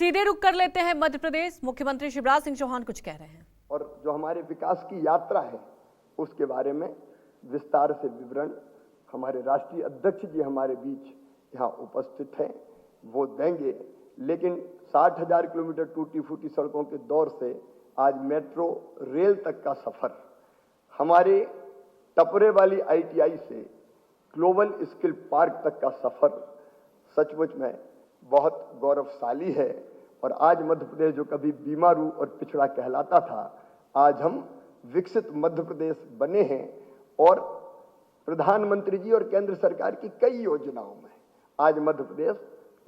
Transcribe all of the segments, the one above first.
सीधे रुक कर लेते हैं मध्य प्रदेश। मुख्यमंत्री शिवराज सिंह चौहान कुछ कह रहे हैं और जो हमारे विकास की यात्रा है उसके बारे में विस्तार से विवरण हमारे राष्ट्रीय अध्यक्ष जी हमारे बीच यहाँ उपस्थित हैं, वो देंगे। लेकिन 60,000 किलोमीटर टूटी फूटी सड़कों के दौर से आज मेट्रो रेल तक का सफर, हमारे टपरे वाली ITI से ग्लोबल स्किल पार्क तक का सफर सचमुच में बहुत गौरवशाली है। और आज मध्य प्रदेश जो कभी बीमारू और पिछड़ा कहलाता था, आज हम विकसित मध्य प्रदेश बने हैं। और प्रधानमंत्री जी और केंद्र सरकार की कई योजनाओं में आज मध्य प्रदेश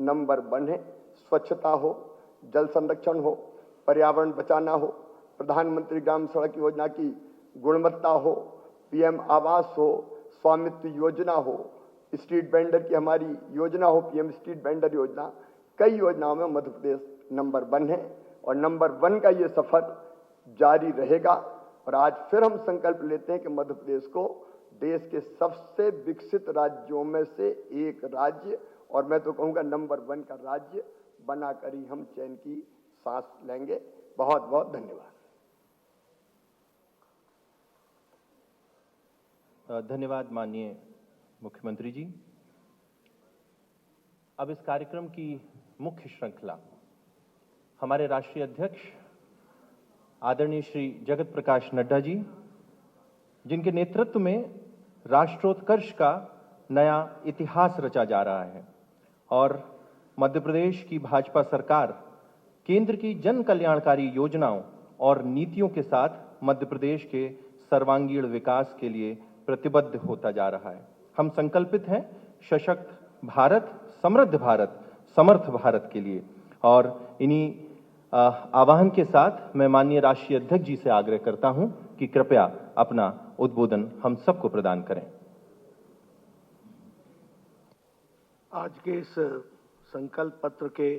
नंबर 1 है। स्वच्छता हो, जल संरक्षण हो, पर्यावरण बचाना हो, प्रधानमंत्री ग्राम सड़क योजना की गुणवत्ता हो, PM आवास हो, स्वामित्व योजना हो, स्ट्रीट वेंडर की हमारी योजना हो, PM स्ट्रीट वेंडर योजना, कई योजनाओं में मध्य प्रदेश नंबर 1 है। और नंबर 1 का ये सफर जारी रहेगा। और आज फिर हम संकल्प लेते हैं कि मध्य प्रदेश को देश के सबसे विकसित राज्यों में से एक राज्य, और मैं तो कहूंगा नंबर 1 का राज्य बनाकर ही हम चैन की सांस लेंगे। बहुत बहुत धन्यवाद। धन्यवाद माननीय मुख्यमंत्री जी। अब इस कार्यक्रम की मुख्य श्रृंखला हमारे राष्ट्रीय अध्यक्ष आदरणीय श्री जगत प्रकाश नड्डा जी, जिनके नेतृत्व में राष्ट्रोत्कर्ष का नया इतिहास रचा जा रहा है और मध्य प्रदेश की भाजपा सरकार केंद्र की जन कल्याणकारी योजनाओं और नीतियों के साथ मध्य प्रदेश के सर्वांगीण विकास के लिए प्रतिबद्ध होता जा रहा है। हम संकल्पित हैं सशक्त भारत, समृद्ध भारत, समर्थ भारत के लिए। और इन्हीं आह्वान के साथ मैं माननीय राष्ट्रीय अध्यक्ष जी से आग्रह करता हूं कि कृपया अपना उद्बोधन हम सबको प्रदान करें। आज के इस संकल्प पत्र के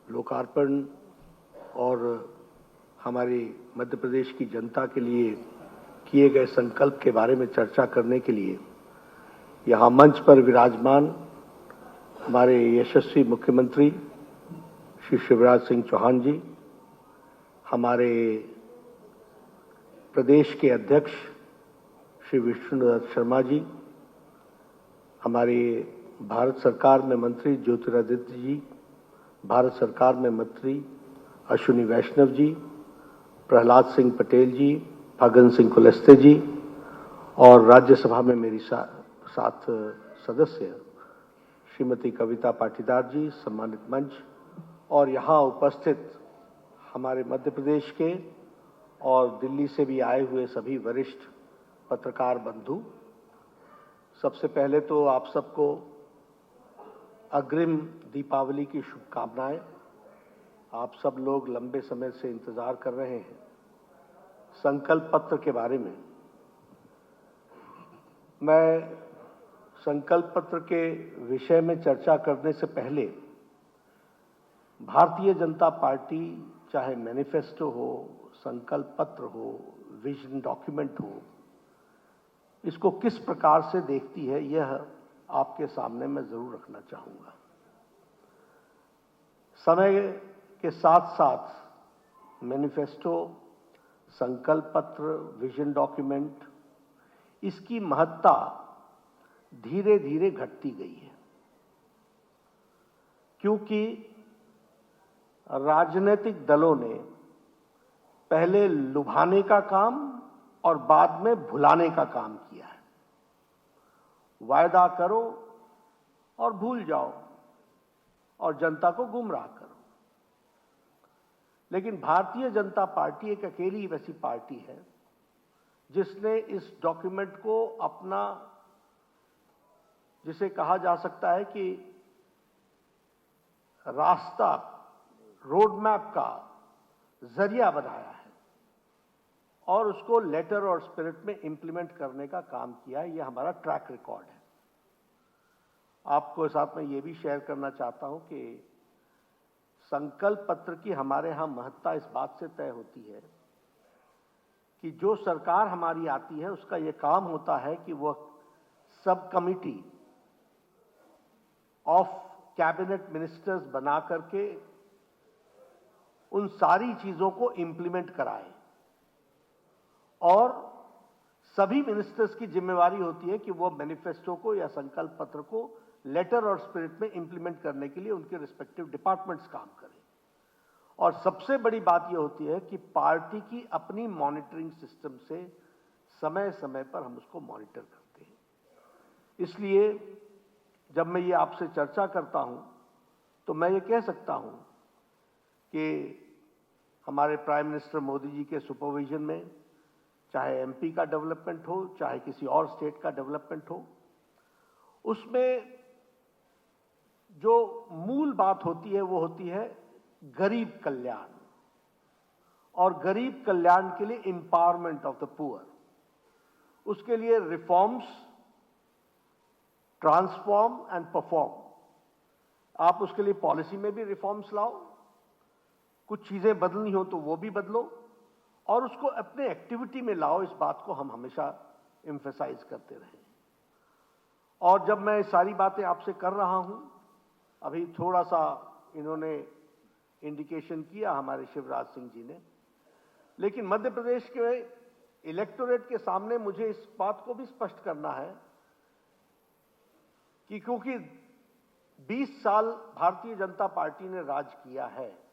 लोकार्पण और हमारी मध्य प्रदेश की जनता के लिए किए गए संकल्प के बारे में चर्चा करने के लिए यहाँ मंच पर विराजमान हमारे यशस्वी मुख्यमंत्री श्री शिवराज सिंह चौहान जी, हमारे प्रदेश के अध्यक्ष श्री विष्णुदत्त शर्मा जी, हमारे भारत सरकार में मंत्री ज्योतिरादित्य जी, भारत सरकार में मंत्री अश्विनी वैष्णव जी, प्रहलाद सिंह पटेल जी, फग्गन सिंह कुलस्ते जी और राज्यसभा में मेरी साथ सदस्य श्रीमती कविता पाटीदार जी, सम्मानित मंच और यहाँ उपस्थित हमारे मध्य प्रदेश के और दिल्ली से भी आए हुए सभी वरिष्ठ पत्रकार बंधु, सबसे पहले तो आप सबको अग्रिम दीपावली की शुभकामनाएं। आप सब लोग लंबे समय से इंतजार कर रहे हैं संकल्प पत्र के बारे में। मैं संकल्प पत्र के विषय में चर्चा करने से पहले भारतीय जनता पार्टी चाहे मैनिफेस्टो हो, संकल्प पत्र हो, विजन डॉक्यूमेंट हो, इसको किस प्रकार से देखती है यह आपके सामने मैं जरूर रखना चाहूंगा। समय के साथ साथ मैनिफेस्टो, संकल्प पत्र, विजन डॉक्यूमेंट, इसकी महत्ता धीरे धीरे घटती गई है, क्योंकि राजनीतिक दलों ने पहले लुभाने का काम और बाद में भुलाने का काम किया है। वायदा करो और भूल जाओ और जनता को गुमराह करो। लेकिन भारतीय जनता पार्टी एक अकेली वैसी पार्टी है जिसने इस डॉक्यूमेंट को अपना, जिसे कहा जा सकता है कि रास्ता, रोड मैप का जरिया बनाया है और उसको लेटर और स्पिरिट में इंप्लीमेंट करने का काम किया है। यह हमारा ट्रैक रिकॉर्ड है। आपको साथ में यह भी शेयर करना चाहता हूं कि संकल्प पत्र की हमारे यहां महत्ता इस बात से तय होती है कि जो सरकार हमारी आती है उसका यह काम होता है कि वह सब कमिटी ऑफ कैबिनेट मिनिस्टर्स बना करके उन सारी चीजों को इंप्लीमेंट कराएं। और सभी मिनिस्टर्स की जिम्मेवारी होती है कि वो मैनिफेस्टो को या संकल्प पत्र को लेटर और स्पिरिट में इंप्लीमेंट करने के लिए उनके रिस्पेक्टिव डिपार्टमेंट्स काम करें। और सबसे बड़ी बात यह होती है कि पार्टी की अपनी मॉनिटरिंग सिस्टम से समय समय पर हम उसको मॉनिटर करते हैं। इसलिए जब मैं ये आपसे चर्चा करता हूं तो मैं ये कह सकता हूं कि हमारे प्राइम मिनिस्टर मोदी जी के सुपरविजन में चाहे एमपी का डेवलपमेंट हो, चाहे किसी और स्टेट का डेवलपमेंट हो, उसमें जो मूल बात होती है वो होती है गरीब कल्याण, और गरीब कल्याण के लिए एम्पावरमेंट ऑफ द पुअर। उसके लिए रिफॉर्म्स, ट्रांसफॉर्म एंड परफॉर्म। आप उसके लिए पॉलिसी में भी रिफॉर्म्स लाओ, कुछ चीजें बदलनी हो तो वो भी बदलो, और उसको अपने एक्टिविटी में लाओ। इस बात को हम हमेशा एम्फेसाइज करते रहे। और जब मैं सारी बातें आपसे कर रहा हूं, अभी थोड़ा सा इन्होंने इंडिकेशन किया हमारे शिवराज सिंह जी ने, लेकिन मध्य प्रदेश के इलेक्टोरेट के सामने मुझे इस बात को भी स्पष्ट करना है कि क्योंकि 20 साल भारतीय जनता पार्टी ने राज किया है,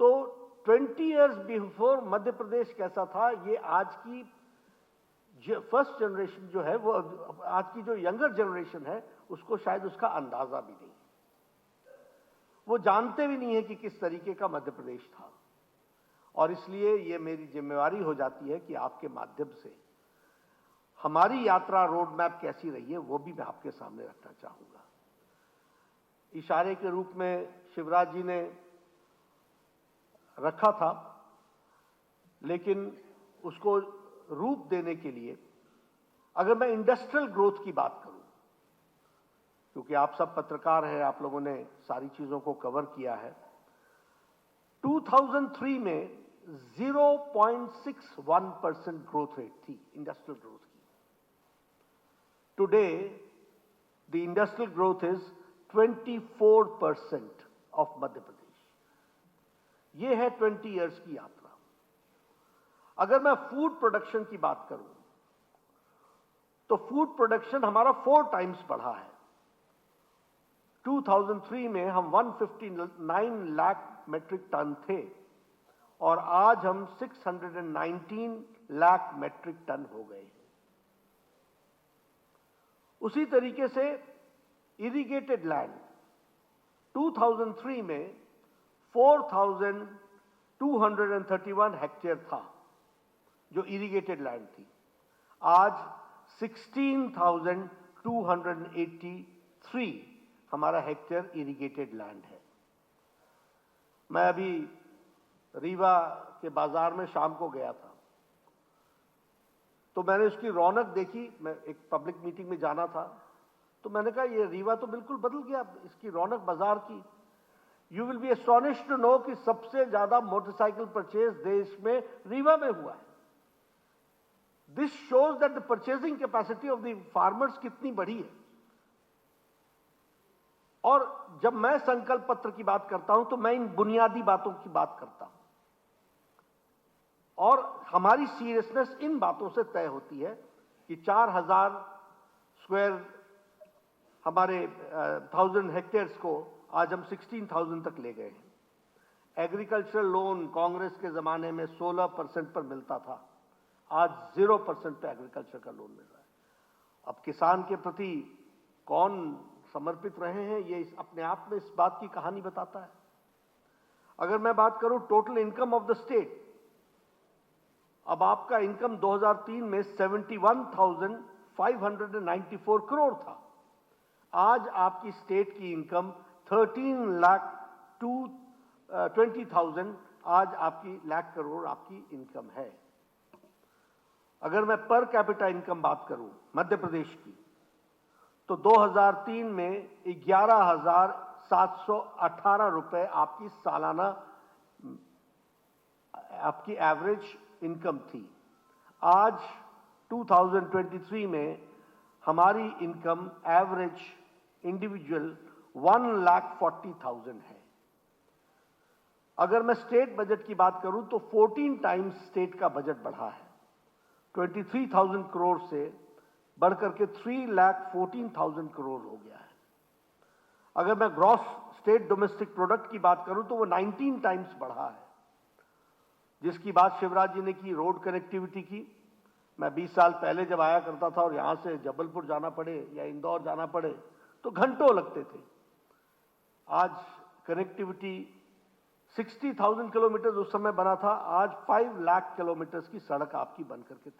तो 20 इयर्स बिफोर मध्य प्रदेश कैसा था, ये आज की फर्स्ट जनरेशन जो है, वो आज की जो यंगर जनरेशन है, उसको शायद उसका अंदाजा भी नहीं। वो जानते भी नहीं है कि किस तरीके का मध्य प्रदेश था। और इसलिए ये मेरी जिम्मेवारी हो जाती है कि आपके माध्यम से हमारी यात्रा रोड मैप कैसी रही है वो भी मैं आपके सामने रखना चाहूंगा। इशारे के रूप में शिवराज जी ने रखा था, लेकिन उसको रूप देने के लिए अगर मैं इंडस्ट्रियल ग्रोथ की बात करूं, क्योंकि आप सब पत्रकार हैं, आप लोगों ने सारी चीजों को कवर किया है। 2003 में 0.61% ग्रोथ रेट थी इंडस्ट्रियल ग्रोथ की। Today the industrial growth is 24% of Madhya Pradesh. ये है 20 इयर्स की यात्रा। अगर मैं फूड प्रोडक्शन की बात करूं तो फूड प्रोडक्शन हमारा 4 टाइम्स बढ़ा है। 2003 में हम 159 लाख मेट्रिक टन थे और आज हम 619 लाख मेट्रिक टन हो गए हैं। उसी तरीके से इरिगेटेड लैंड 2003 में 4,231 हेक्टेयर था जो इरिगेटेड लैंड थी, आज 16,283 हमारा हेक्टेयर इरिगेटेड लैंड है। मैं अभी रीवा के बाजार में शाम को गया था, तो मैंने उसकी रौनक देखी। मैं एक पब्लिक मीटिंग में जाना था, तो मैंने कहा ये रीवा तो बिल्कुल बदल गया, इसकी रौनक बाजार की। You will be astonished to know कि सबसे ज्यादा मोटरसाइकिल परचेज देश में रीवा में हुआ है। This shows that the purchasing capacity of the farmers कितनी बड़ी है। और जब मैं संकल्प पत्र की बात करता हूं तो मैं इन बुनियादी बातों की बात करता हूं, और हमारी सीरियसनेस इन बातों से तय होती है कि 4,000 स्क्वायर हमारे 1000 हेक्टेयर्स को आज हम 16,000 तक ले गए हैं। एग्रीकल्चरल लोन कांग्रेस के जमाने में 16% पर मिलता था, आज 0% पे एग्रीकल्चर का लोन मिल रहा है। अब किसान के प्रति कौन समर्पित रहे हैं, ये अपने आप में इस बात की कहानी बताता है। अगर मैं बात करूं total income of the state, अब आपका इनकम 2003 में 71,594 करोड़ था, आज आपकी स्टेट की इनकम 13,20,000 आज आपकी लाख करोड़ आपकी इनकम है। अगर मैं पर कैपिटा इनकम बात करूं मध्य प्रदेश की, तो 2003 में 11,718 रुपए आपकी सालाना आपकी एवरेज इनकम थी। आज 2023 में हमारी इनकम एवरेज इंडिविजुअल 1,40,000 है। अगर मैं स्टेट बजट की बात करूं तो 14 टाइम्स स्टेट का बजट बढ़ा है। 23,000 करोड़ से बढ़कर के 3,14,000 करोड़ हो गया है। अगर मैं ग्रॉस स्टेट डोमेस्टिक प्रोडक्ट की बात करूं तो वो 19 टाइम्स बढ़ा है। जिसकी बात शिवराज जी ने की, रोड कनेक्टिविटी की, मैं 20 साल पहले जब आया करता था और यहां से जबलपुर जाना पड़े या इंदौर जाना पड़े तो घंटों लगते थे। आज कनेक्टिविटी 60,000 किलोमीटर उस समय बना था, आज 5 लाख किलोमीटर की सड़क आपकी बन करके